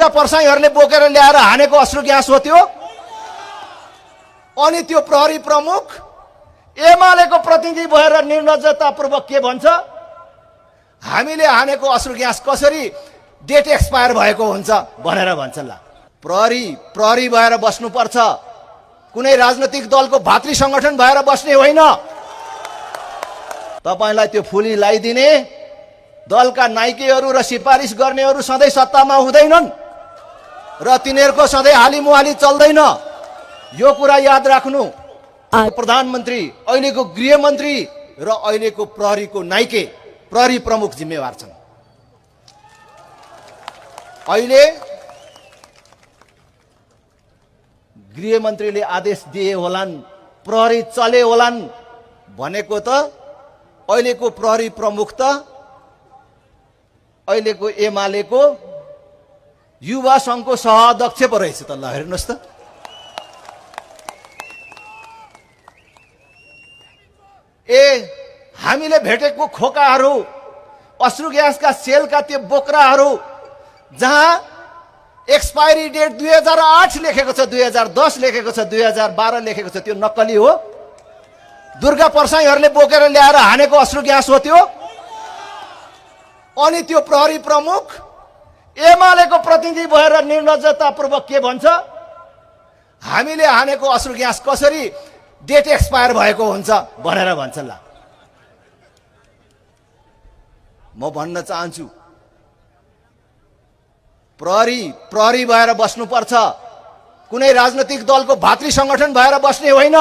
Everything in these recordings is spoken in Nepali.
पर्साईहरूले बोकेर ल्याएर हानेको अश्रु ग्यास हो त्यो। अनि त्यो प्रहरी प्रमुख एमालेको प्रतिनिधि भएर निर्लज्जतापूर्वक के भन्छ, हामीले हानेको अश्रु ग्यास कसरी डेट एक्सपायर भएको हुन्छ भनेर भन्छ। ल प्रहरी भएर बस्नुपर्छ, कुनै राजनैतिक दलको भातृ संगठन भएर बस्ने होइन। तपाईलाई त्यो फुली लगाइदिने दलका नाइकेहरू र सिफारिस गर्नेहरू सधैँ सत्तामा हुँदैनन् र तिनीहरूको सधैँ हालिमुहाली चल्दैन। यो कुरा याद राख्नु। प्रधानमन्त्री, अहिलेको गृहमन्त्री र अहिलेको प्रहरीको नाइके प्रहरी प्रमुख जिम्मेवार छन्। अहिले गृहमन्त्रीले आदेश दिए होलान्, प्रहरी चले होलान् भनेको त अहिलेको प्रहरी प्रमुख त अहिलेको एमालेको युवा संघको सह-अध्यक्ष पो रहेछ त। ल हेर्नुहोस् त, हामीले भेटेको खोकाहरू, अश्रु ग्यासका सेलका त्यो बोक्राहरू जहाँ एक्सपायरी डेट 2008 लेखेको छ, 2010 लेखेको छ, 2012 लेखेको छ, त्यो नक्कली हो। दुर्गा पर्साईहरूले बोकेर ल्याएर हानेको अश्रु ग्यास हो त्यो। अनि त्यो प्रहरी प्रमुख एमालेको प्रतिनिधि भएर निर्लज्जतापूर्वक के भन्छ, हामीले हानेको अश्रु ग्यास कसरी डेट एक्सपायर भएको हुन्छ भनेर भन्छ। ल म भन्न चाहन्छु, प्रहरी भएर बस्नुपर्छ, कुनै राजनैतिक दलको भातृ संगठन भएर बस्ने होइन।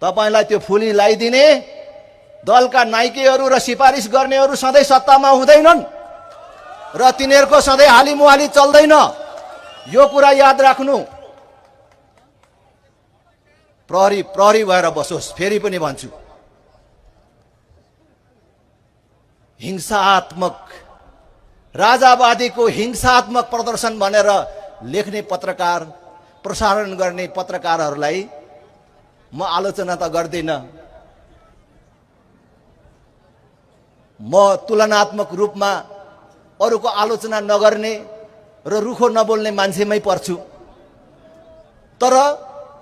तपाईलाई त्यो फुली लगाइदिने दलका नाइकेहरू र सिफारिस गर्नेहरू सधैँ सत्तामा हुँदैनन् र तिनीहरूको सधैँ हालिमुहाली चल्दैन। यो कुरा याद राख्नु। प्रहरी भएर बसोस्। फेरि पनि भन्छु, हिंसात्मक राजावादीको हिंसात्मक प्रदर्शन भनेर लेख्ने पत्रकार, प्रसारण गर्ने पत्रकारहरूलाई म आलोचना त गर्दिन। म तुलनात्मक रूपमा अरूको आलोचना नगर्ने र रुखो नबोल्ने मान्छेमै पर्छु। तर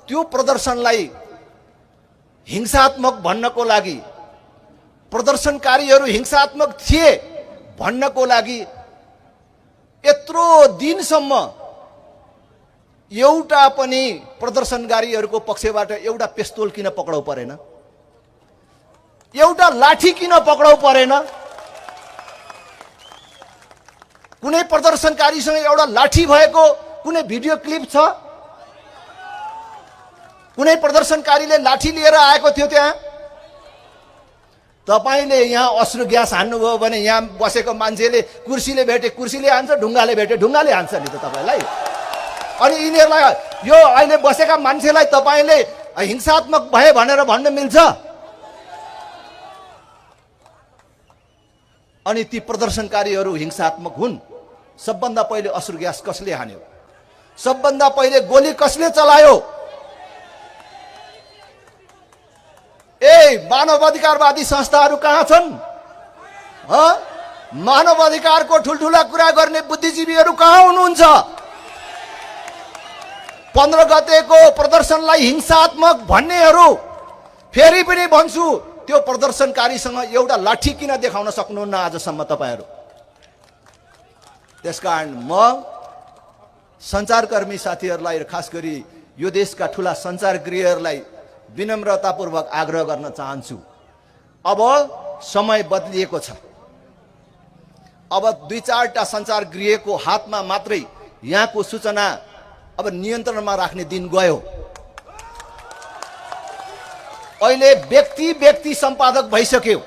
त्यो प्रदर्शनलाई हिंसात्मक भन्नको लागि, प्रदर्शनकारीहरू हिंसात्मक थिए भन्नको लागि यत्रो दिनसम्म एउटा पनि प्रदर्शनकारीहरूको पक्षबाट एउटा पिस्तोल किन पक्राउ परेन, एउटा लाठी किन पक्राउ परेन? कुनै प्रदर्शनकारीसँग एउटा लाठी भएको कुनै भिडियो क्लिप छ? कुनै प्रदर्शनकारीले लाठी लिएर आएको थियो त्यहाँ? तपाईले यहाँ अश्रु ग्यास हान्नुभयो भने यहाँ बसेको मान्छेले कुर्सीले भेटे कुर्सीले हान्छ, ढुङ्गाले भेटे ढुङ्गाले हान्छ नि त तपाईलाई। अनि यिनीहरूलाई, यो अहिले बसेका मान्छेलाई तपाईले हिंसात्मक भए भनेर भन्न मिल्छ? अनि ती प्रदर्शनकारीहरू हिंसात्मक हुन्। सबभन्दा पहिले अश्रु ग्यास कसले हान्यो? सबभन्दा पहिले गोली कसले चलायो? मानवाधिकारवादी संस्थाहरू कहाँ छन्? मानवाधिकारको ठुलठुला कुरा गर्ने बुद्धिजीवीहरू कहाँ हुनुहुन्छ? 15 गतेको प्रदर्शनलाई हिंसात्मक भन्नेहरू, फेरि पनि भन्छु, त्यो प्रदर्शनकारीसँग एउटा लाठी किन देखाउन सक्नुहुन्न आजसम्म तपाईहरू? त्यसकारण म सञ्चारकर्मी साथीहरूलाई र खास गरी यो देशका ठुला सञ्चारगृहहरूलाई विनम्रतापूर्वक आग्रह गर्न चाहन्छु। अब समय बदलिएको छ। अब 2-4टा सञ्चारगृहको हातमा मात्रै यहाँको सूचना अब नियन्त्रणमा राख्ने दिन गयो। अहिले व्यक्ति सम्पादक भइसक्यो।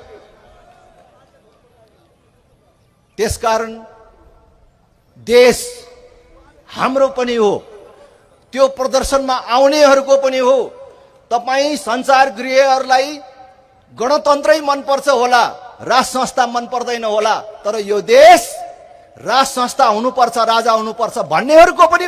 त्यसकारण देश हाम्रो पनि हो, त्यो प्रदर्शनमा आउनेहरूको पनि हो। तपाई सञ्चारगृहहरूलाई गणतन्त्रै मनपर्छ होला, राज संस्था मन पर्दैन होला, तर यो देश राज संस्था हुनुपर्छ, राजा हुनुपर्छ भन्नेहरूको पनि